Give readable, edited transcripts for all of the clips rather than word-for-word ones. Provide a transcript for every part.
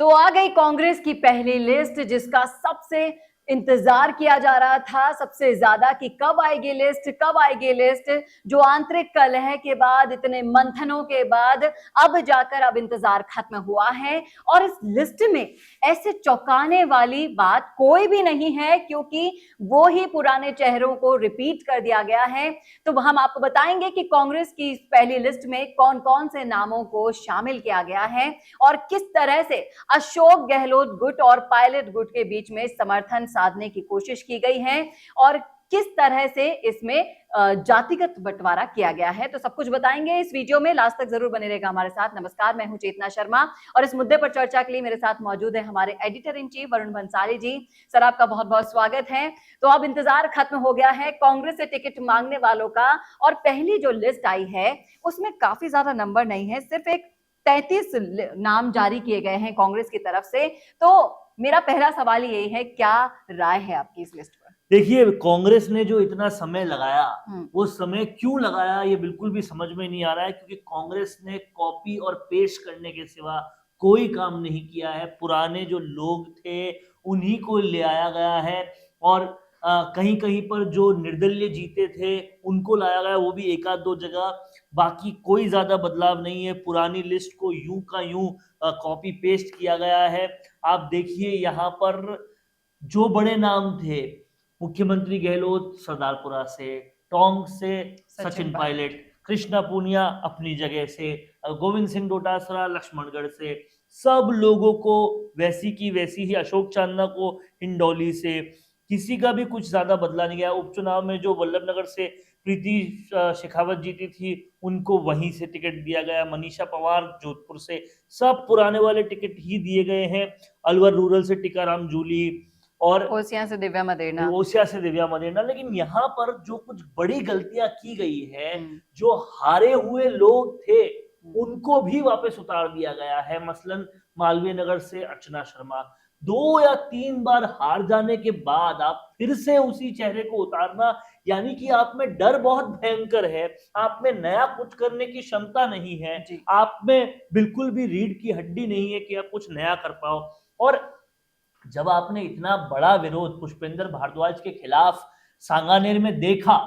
तो आ गई कांग्रेस की पहली लिस्ट, जिसका सबसे इंतजार किया जा रहा था सबसे ज्यादा कि कब आएगी लिस्ट, कब आएगी लिस्ट। जो आंतरिक कलह के बाद, इतने मंथनों के बाद अब जाकर अब इंतजार खत्म हुआ है। और इस लिस्ट में ऐसे चौंकाने वाली बात कोई भी नहीं है, क्योंकि वो ही पुराने चेहरों को रिपीट कर दिया गया है। तो हम आपको बताएंगे कि कांग्रेस की पहली लिस्ट में कौन कौन से नामों को शामिल किया गया है और किस तरह से अशोक गहलोत गुट और पायलट गुट के बीच में समर्थन साधने की कोशिश की गई है और किस तरह से इसमें जातिगत बंटवारा किया गया है। तो सब कुछ बताएंगे इस वीडियो में, लास्ट तक जरूर बने रहेगा हमारे साथ। नमस्कार, मैं हूं चेतना शर्मा और इस मुद्दे पर चर्चा के लिए मेरे साथ मौजूद है हमारे editor in chief Varun Bhansali ji. Sir, आपका बहुत बहुत स्वागत है। तो अब इंतजार खत्म हो गया है कांग्रेस से टिकट मांगने वालों का, और पहली जो लिस्ट आई है उसमें काफी ज्यादा नंबर नहीं है, सिर्फ एक 33 नाम जारी किए गए हैं कांग्रेस की तरफ से। तो मेरा पहला सवाल यही है, क्या राय है आपकी इस लिस्ट पर? देखिए, कांग्रेस ने जो इतना समय लगाया, वो समय क्यों लगाया ये बिल्कुल भी समझ में नहीं आ रहा है, क्योंकि कांग्रेस ने कॉपी और पेस्ट करने के सिवा कोई काम नहीं किया है। पुराने जो लोग थे उन्हीं को ले आया गया है और कहीं कहीं पर जो निर्दलीय जीते थे उनको लाया गया, वो भी एक आध दो जगह। बाकी कोई ज्यादा बदलाव नहीं है। पुरानी लिस्ट को यूं का यूं कॉपी पेस्ट किया गया है। आप देखिए, यहाँ पर जो बड़े नाम थे, मुख्यमंत्री गहलोत सरदारपुरा से, टोंक से सचिन पायलट, कृष्णा पूनिया अपनी जगह से, गोविंद सिंह डोटासरा लक्ष्मणगढ़ से, सब लोगों को वैसी की वैसी ही, अशोक चांदना को हिंडौली से, किसी का भी कुछ ज्यादा बदला नहीं गया। उपचुनाव में जो वल्लभनगर से प्रीति शेखावत जीती थी, उनको वहीं से टिकट दिया गया। मनीषा पवार जोधपुर से, सब पुराने वाले टिकट ही दिए गए हैं। अलवर रूरल से टीकाराम जूली और ओसिया से दिव्या मदेरना। लेकिन यहाँ पर जो कुछ बड़ी गलतियां की गई है, जो हारे हुए लोग थे उनको भी वापस उतार दिया गया है। मसलन मालवीय नगर से अर्चना शर्मा, 2 या 3 बार हार जाने के बाद आप फिर से उसी चेहरे को उतारना, यानी कि आप में डर बहुत भयंकर है, आप में नया कुछ करने की क्षमता नहीं है, आप में बिल्कुल भी रीढ़ की हड्डी नहीं है कि आप कुछ नया कर पाओ। और जब आपने इतना बड़ा विरोध पुष्पेंद्र भारद्वाज के खिलाफ सांगानेर में देखा,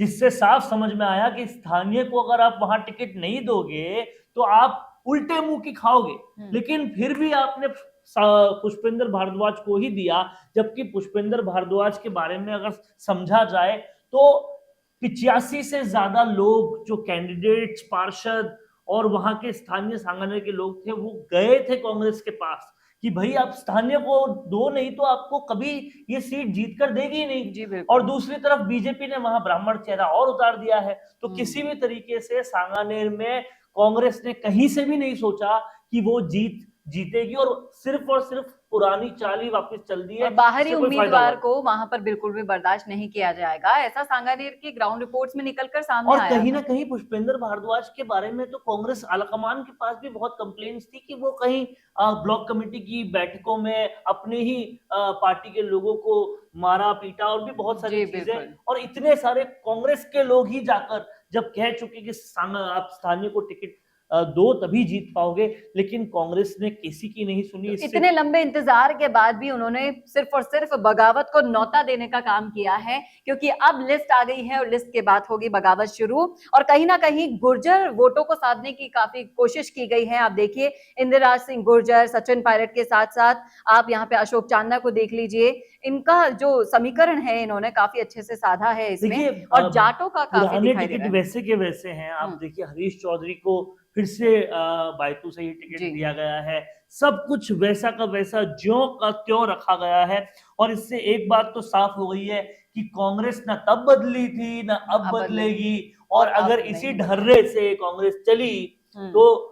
जिससे साफ समझ में आया कि स्थानीय को अगर आप वहां टिकट नहीं दोगे तो आप उल्टे मुंह की खाओगे, लेकिन फिर भी आपने पुष्पेंद्र भारद्वाज को ही दिया। जबकि पुष्पेंद्र भारद्वाज के बारे में अगर समझा जाए तो 85 से ज्यादा लोग, जो कैंडिडेट्स, पार्षद और वहां के स्थानीय सांगानेर के लोग थे, वो गए थे कांग्रेस के पास कि भाई आप स्थानीय को दो, नहीं तो आपको कभी ये सीट जीत कर देगी ही नहीं। और दूसरी तरफ बीजेपी ने वहां ब्राह्मण चेहरा और उतार दिया है। तो किसी भी तरीके से सांगानेर में कांग्रेस ने कहीं से भी नहीं सोचा कि वो जीतेगी और सिर्फ पुरानी चाल ही वापस चल दी है। और बाहरी उम्मीदवार को वहां पर बिल्कुल भी बर्दाश्त नहीं किया जाएगा, ऐसा सांगानेर की ग्राउंड रिपोर्ट्स में निकलकर सामने आया। और कहीं ना कहीं पुष्पेंद्र भारद्वाज के बारे में तो कांग्रेस आलाकमान के पास भी बहुत कंप्लेंट्स थी कि वो कहीं ब्लॉक कमेटी की बैठकों में अपने ही पार्टी के लोगों को मारा पीटा और भी बहुत सारी चीजें। और इतने सारे कांग्रेस के लोग ही जाकर जब कह चुके कि आप स्थानीय को टिकट दो तभी जीत पाओगे, लेकिन कांग्रेस ने किसी की नहीं सुनी। इतने लंबे इंतजार के बाद भी उन्होंने सिर्फ और सिर्फ बगावत को न्योता देने का काम किया है, क्योंकि अब लिस्ट आ गई है और लिस्ट के बाद होगी बगावत शुरू। और कहीं ना कहीं गुर्जर वोटों को साधने की काफी कोशिश की गई है। आप देखिए, इंदिराज सिंह गुर्जर, सचिन पायलट के साथ साथ आप यहाँ पे अशोक चांदना को देख लीजिए। इनका जो समीकरण है इन्होंने काफी अच्छे से साधा है इसमें, और जाटों का काफी दिखाई दे रहा है। वैसे के वैसे हैं। आप देखिए, हरीश चौधरी को फिर से बायतू से ही टिकट दिया गया है। सब कुछ वैसा का वैसा, ज्यों का त्यों रखा गया है। और इससे एक बात तो साफ हो गई है कि कांग्रेस ना तब बदली थी ना अब बदलेगी। और अगर इसी ढर्रे से कांग्रेस चली तो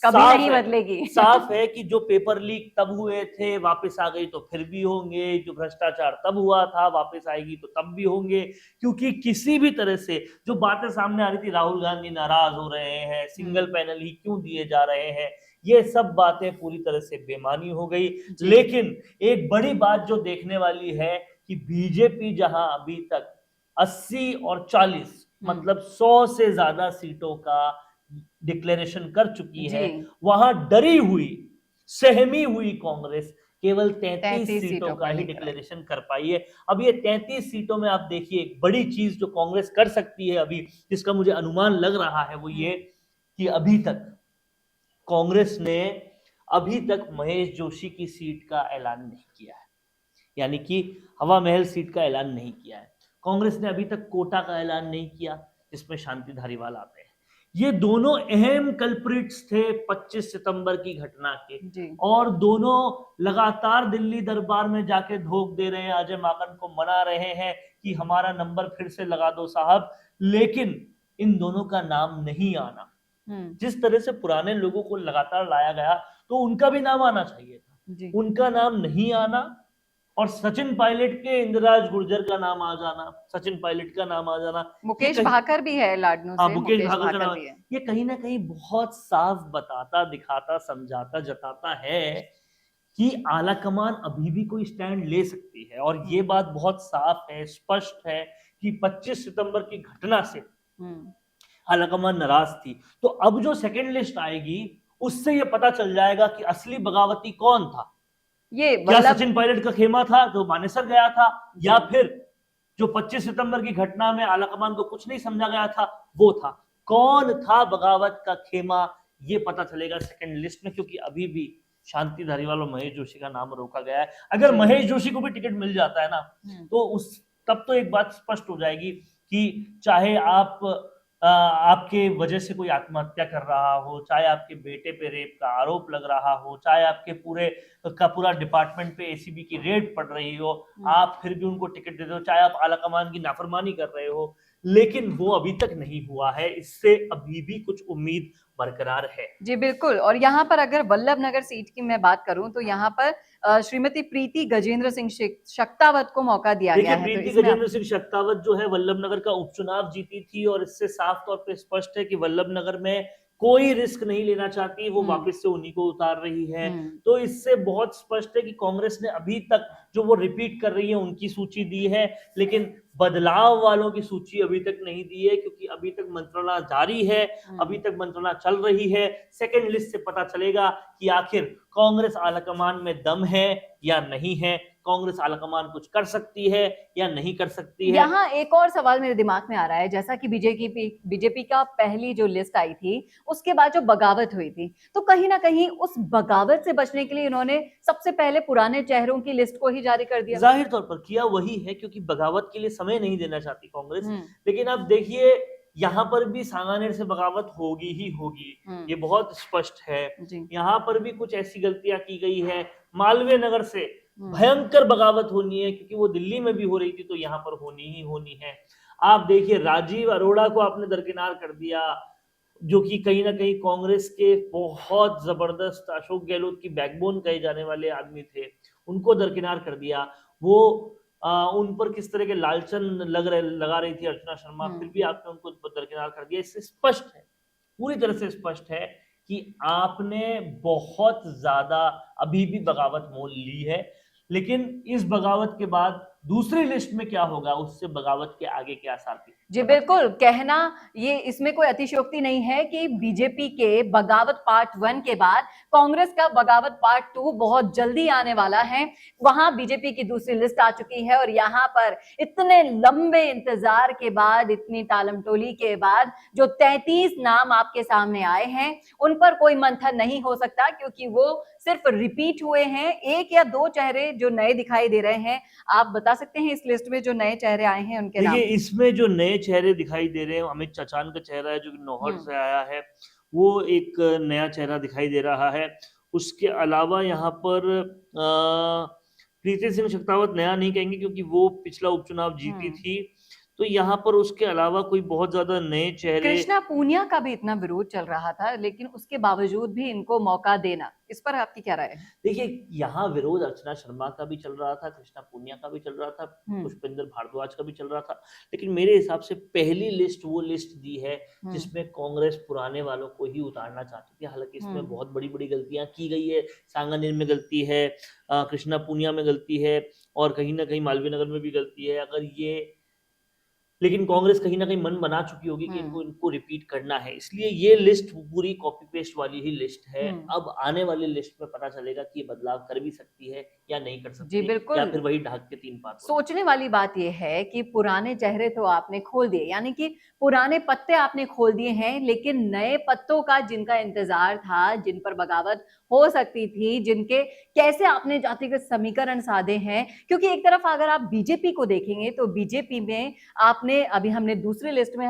कभी नहीं बदलेगी। साफ है कि जो पेपर लीक तब हुए थे वापस आ गई तो फिर भी होंगे, जो भ्रष्टाचार तब हुआ था वापस आएगी तो तब भी होंगे। क्योंकि किसी भी तरह से जो बातें सामने आ रही थी, राहुल गांधी नाराज हो रहे हैं, सिंगल पैनल ही क्यों दिए जा रहे हैं, ये सब बातें पूरी तरह से बेमानी हो गई। लेकिन एक बड़ी बात जो देखने वाली है कि बीजेपी जहां अभी तक 80 और 40 मतलब 100 से ज्यादा सीटों का डिक्लेरेशन कर चुकी है, वहां डरी हुई सहमी हुई कांग्रेस केवल 33 33 सीटों का ही लेकर आई। डिक्लेरेशन कर पाई है। अब ये 33 सीटों में आप देखिए एक बड़ी चीज जो कांग्रेस कर सकती है अभी, जिसका मुझे अनुमान लग रहा है, वो ये कि अभी तक कांग्रेस ने अभी तक महेश जोशी की सीट का ऐलान नहीं किया है, यानी कि हवा महल सीट का ऐलान नहीं किया है। कांग्रेस ने अभी तक कोटा का ऐलान नहीं किया जिसमें शांति धारीवाल आते हैं। ये दोनों अहम कल्प्रिट्स थे 25 सितंबर की घटना के, जी। और दोनों लगातार दिल्ली दरबार में जाके धोख दे रहे हैं, अजय माकन को मना रहे हैं कि हमारा नंबर फिर से लगा दो साहब, लेकिन इन दोनों का नाम नहीं आना। जिस तरह से पुराने लोगों को लगातार लाया गया तो उनका भी नाम आना चाहिए था, जी। उनका नाम नहीं आना, और सचिन पायलट के इंदिराज गुर्जर का नाम आ जाना, सचिन पायलट का नाम आ जाना, मुकेश भाकर भी है लाडनू हाँ से, मुकेश मुकेश भाकर का भाकर नाम, भी है। ये कहीं ना कहीं बहुत साफ बताता दिखाता समझाता जताता है कि आला कमान अभी भी कोई स्टैंड ले सकती है। और ये बात बहुत साफ है, स्पष्ट है कि 25 सितंबर की घटना से आला कमान नाराज थी। तो अब जो सेकंड लिस्ट आएगी उससे ये पता चल जाएगा कि असली बगावती कौन था। ये क्या सचिन पायलट का खेमा था जो मानेसर गया था, या फिर जो 25 सितंबर की घटना में आला कमान को कुछ नहीं समझा गया था वो था? कौन था बगावत का खेमा, ये पता चलेगा सेकंड लिस्ट में, क्योंकि अभी भी शांति धारीवाल और महेश जोशी का नाम रोका गया है। अगर महेश जोशी को भी टिकट मिल जाता है ना, तो उस तब तो एक बात स्पष्ट हो जाएगी कि चाहे आप आपके वजह से कोई आत्महत्या कर रहा हो, चाहे आपके बेटे पे रेप का आरोप लग रहा हो, चाहे आपके पूरे का पूरा डिपार्टमेंट पे एसीबी की रेड पड़ रही हो, आप फिर भी उनको टिकट दे दो, चाहे आप आला कमान की नाफरमानी कर रहे हो, लेकिन वो अभी तक नहीं हुआ है। इससे अभी भी कुछ उम्मीद बरकरार है। जी बिल्कुल। और यहाँ पर अगर वल्लभ नगर सीट की मैं बात करूं तो यहाँ पर श्रीमती प्रीति गजेंद्र सिंह शक्तावत को मौका दिया गया देखिए, है। प्रीति गजेंद्र सिंह शक्तावत जो है वल्लभ नगर का उपचुनाव जीती थी, और इससे साफ तौर पे स्पष्ट है कि वल्लभ नगर में कोई रिस्क नहीं लेना चाहती, वो वापस से उन्हीं को उतार रही है। तो इससे बहुत स्पष्ट है कि कांग्रेस ने अभी तक जो वो रिपीट कर रही है उनकी सूची दी है, लेकिन बदलाव वालों की सूची अभी तक नहीं दी है, क्योंकि अभी तक मंत्रणा जारी है, अभी तक मंत्रणा चल रही है। सेकंड लिस्ट से पता चलेगा कि आखिर कांग्रेस आलाकमान में दम है या नहीं है, कांग्रेस आलाकमान कुछ कर सकती है या नहीं कर सकती है। यहाँ एक और सवाल मेरे दिमाग में आ रहा है, जैसा कि बीजेपी का पहली जो लिस्ट आई थी उसके बाद जो बगावत हुई थी, तो कहीं ना कहीं उस बगावत से बचने के लिए इन्होंने सबसे पहले पुराने चेहरों की लिस्ट को ही जारी कर दिया। जाहिर तौर पर किया वही है, क्योंकि बगावत के लिए समय नहीं देना चाहती कांग्रेस। लेकिन अब देखिए यहाँ पर भी सांगानेर से बगावत होगी ही होगी, ये बहुत स्पष्ट है। यहाँ पर भी कुछ ऐसी गलतियां की गई है। मालवीय नगर से भयंकर बगावत होनी है, क्योंकि वो दिल्ली में भी हो रही थी, तो यहाँ पर होनी ही होनी है। आप देखिए राजीव अरोड़ा को आपने दरकिनार कर दिया, जो कि कहीं ना कहीं कांग्रेस के बहुत जबरदस्त अशोक गहलोत की बैकबोन कहे जाने वाले आदमी थे, उनको दरकिनार कर दिया। वो उन पर किस तरह के लालचन लगा रही थी अर्चना शर्मा, फिर भी आपने उनको दरकिनार कर दिया। इससे स्पष्ट है, पूरी तरह से स्पष्ट है कि आपने बहुत ज्यादा अभी भी बगावत मोल ली है। लेकिन इस बगावत के बाद दूसरी लिस्ट में क्या होगा, उससे बगावत के आगे के आसार थी। जी बिल्कुल, कहना ये इसमें कोई अतिशयोक्ति नहीं है कि बीजेपी के बगावत पार्ट 1 के बाद कांग्रेस का बगावत पार्ट 2 बहुत जल्दी आने वाला है। वहां बीजेपी की दूसरी लिस्ट आ चुकी है, और यहाँ पर इतने लंबे इंतजार के बाद, इतनी टालमटोली के बाद जो 33 नाम आपके सामने आए हैं, उन पर कोई मंथन नहीं हो सकता, क्योंकि वो सिर्फ रिपीट हुए हैं। एक या दो चेहरे जो नए दिखाई दे रहे हैं, आप बता सकते हैं इस लिस्ट में जो नए चेहरे आए हैं उनके नाम? देखिए, इसमें जो नए चेहरे दिखाई दे रहे हैं, अमित चाचान का चेहरा है जो कि नौहर से आया है, वो एक नया चेहरा दिखाई दे रहा है। उसके अलावा यहाँ पर प्रीति सिंह शक्तावत नया नहीं कहेंगे, क्योंकि वो पिछला उपचुनाव जीती थी। तो यहाँ पर उसके अलावा कोई बहुत ज्यादा नए चेहरे, कृष्णा पूनिया का भी इतना विरोध चल रहा था, लेकिन उसके बावजूद भी इनको मौका देना, इस पर आपकी क्या राय है? देखिए, यहाँ विरोध अर्चना शर्मा का भी चल रहा था, कृष्णा पूनिया का भी चल रहा था, पुष्पेंद्र भारद्वाज का भी चल रहा था, लेकिन मेरे हिसाब से पहली लिस्ट वो लिस्ट दी है जिसमें कांग्रेस पुराने वालों को ही उतारना चाहती थी। हालांकि इसमें बहुत बड़ी बड़ी गलतियां की गई है। सांगानेर में गलती है, कृष्णा पूनिया में गलती है, और कहीं ना कहीं मालवीय नगर में भी गलती है। अगर ये लेकिन कांग्रेस कहीं ना कहीं मन बना चुकी होगी कि हम्म। इनको रिपीट करना है, इसलिए ये लिस्ट पूरी कॉपी पेस्ट वाली ही लिस्ट है। अब आने वाली लिस्ट में पता चलेगा कि ये बदलाव कर भी सकती है या नहीं कर जी सकती, या बिल्कुल। फिर वही ढाक के 3 पात हो जाए। सोचने वाली बात यह है कि पुराने चेहरे तो आपने खोल दिए, यानी कि पुराने पत्ते आपने खोल दिए हैं, लेकिन नए पत्तों का जिनका इंतजार था, जिन पर बगावत हो सकती थी, जिनके कैसे आपने जातिगत समीकरण साधे हैं। क्योंकि एक तरफ अगर आप बीजेपी को देखेंगे तो बीजेपी में आपने अभी हमने दूसरी लिस्ट में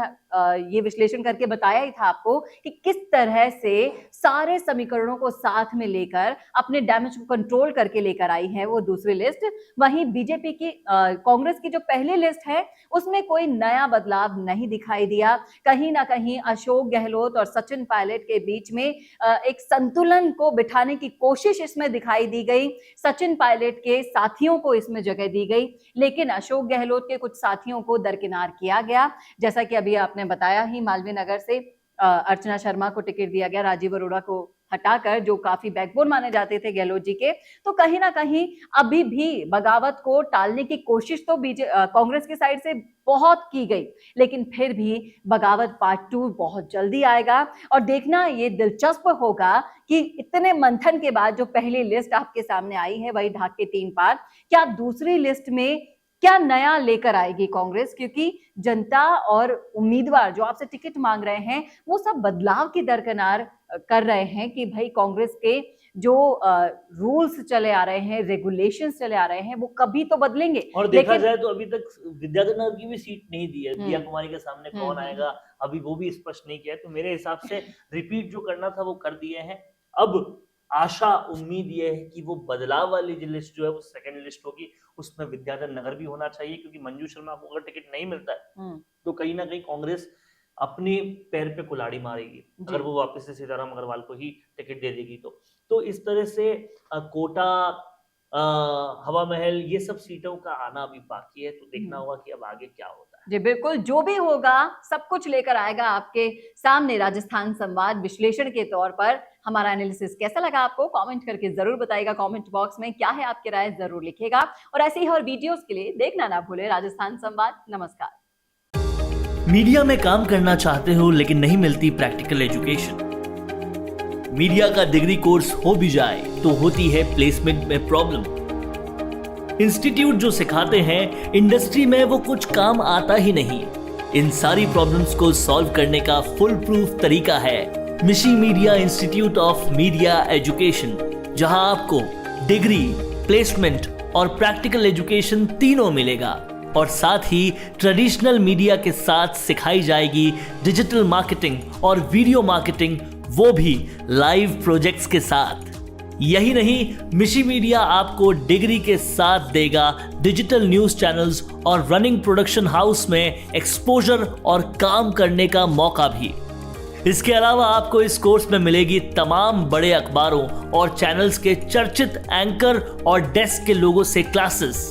ये विश्लेषण करके बताया ही था आपको कि किस तरह से सारे समीकरणों को साथ में लेकर अपने डैमेज को कंट्रोल करके लेकर आई है वो दूसरी लिस्ट। वहीं बीजेपी की कांग्रेस की जो पहली लिस्ट है उसमें कोई नया बदलाव नहीं दिखाई दिया। कहीं ना कहीं अशोक गहलोत और सचिन पायलट के बीच में एक संतुलन को बिठाने की कोशिश इसमें दिखाई दी गई। सचिन पायलट के साथियों को इसमें जगह दी गई, लेकिन अशोक गहलोत के कुछ साथियों को दरकिनार किया गया। जैसा कि अभी आपने बताया ही, मालवीय नगर से अर्चना शर्मा को टिकट दिया गया, राजीव अरोड़ा को हटाकर, जो काफी बैकबोन माने जाते थे गहलोत जी के। तो कहीं ना कहीं अभी भी बगावत को टालने की कोशिश तो कांग्रेस की साइड से बहुत की गई, लेकिन फिर भी बगावत पार्ट 2 बहुत जल्दी आएगा। और देखना ये दिलचस्प होगा कि इतने मंथन के बाद जो पहली लिस्ट आपके सामने आई है, वही ढाक के 3 पात, क्या दूसरी लिस्ट में क्या नया लेकर आएगी कांग्रेस। क्योंकि जनता और उम्मीदवार जो आपसे टिकट मांग रहे हैं वो सब बदलाव की दरकिनार कर रहे हैं कि भाई कांग्रेस के जो रूल्स चले आ रहे हैं, रेगुलेशंस चले आ रहे हैं, वो कभी तो बदलेंगे। और देखा जाए तो अभी तक विद्याधर नगर की भी सीट नहीं दी है, दिया कुमारी के सामने कौन आएगा अभी वो भी स्पष्ट नहीं किया है। तो मेरे हिसाब से रिपीट जो करना था वो कर दिए हैं। अब आशा उम्मीद ये है कि वो बदलाव वाली जो लिस्ट जो है वो सेकंड लिस्ट होगी, उसमें विद्याधर नगर भी होना चाहिए, क्योंकि मंजू शर्मा को अगर टिकट नहीं मिलता है तो कहीं ना कहीं कांग्रेस अपने पैर पे कुल्हाड़ी मारेगी अगर वो वापस से सीताराम अग्रवाल को ही टिकट दे देगी। तो इस तरह से कोटा, हवा महल, ये सब सीटों का आना अभी बाकी है। तो देखना होगा कि अब आगे क्या होता है। जी बिल्कुल, जो भी होगा सब कुछ लेकर आएगा आपके सामने राजस्थान संवाद विश्लेषण के तौर पर। हमारा एनालिसिस कैसा लगा आपको कमेंट करके जरूर बताइएगा। कमेंट बॉक्स में क्या है आपकी राय जरूर लिखिएगा, और ऐसे ही और वीडियोस के लिए देखना ना भूले राजस्थान संवाद। नमस्कार। मीडिया में काम करना चाहते हो लेकिन नहीं मिलती प्रैक्टिकल एजुकेशन, मीडिया का डिग्री कोर्स हो भी जाए तो होती है प्लेसमेंट में प्रॉब्लम। इंस्टीट्यूट जो सिखाते हैं इंडस्ट्री में वो कुछ काम आता ही नहीं। इन सारी प्रॉब्लम्स को सॉल्व करने का फुल प्रूफ तरीका है मिशी media institute of media education, जहां आपको डिग्री, प्लेसमेंट और प्रैक्टिकल एजुकेशन तीनों मिलेगा। और साथ ही ट्रेडिशनल मीडिया के साथ सिखाई जाएगी डिजिटल मार्केटिंग और वीडियो मार्केटिंग, वो भी लाइव प्रोजेक्ट्स के साथ। यही नहीं, मिशी मीडिया आपको डिग्री के साथ देगा डिजिटल न्यूज चैनल्स और रनिंग प्रोडक्शन हाउस में एक्सपोजर और काम करने का मौका भी। इसके अलावा आपको इस कोर्स में मिलेगी तमाम बड़े अखबारों और चैनल्स के चर्चित एंकर और डेस्क के लोगों से क्लासेस।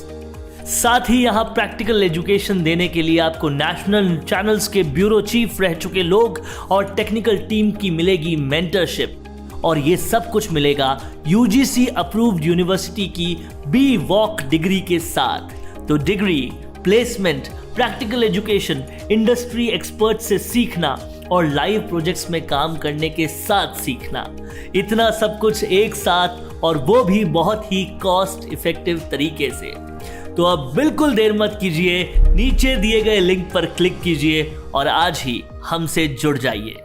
साथ ही यहाँ प्रैक्टिकल एजुकेशन देने के लिए आपको नेशनल चैनल्स के ब्यूरो चीफ रह चुके लोग और टेक्निकल टीम की मिलेगी मेंटरशिप। और ये सब कुछ मिलेगा यूजीसी अप्रूव्ड यूनिवर्सिटी की बी वॉक डिग्री के साथ। तो degree, placement, practical education, industry expert से सीखना और लाइव प्रोजेक्ट्स में काम करने के साथ सीखना, इतना सब कुछ एक साथ, और वो भी बहुत ही कॉस्ट इफेक्टिव तरीके से। तो अब बिल्कुल देर मत कीजिए, नीचे दिए गए लिंक पर क्लिक कीजिए और आज ही हमसे जुड़ जाइए।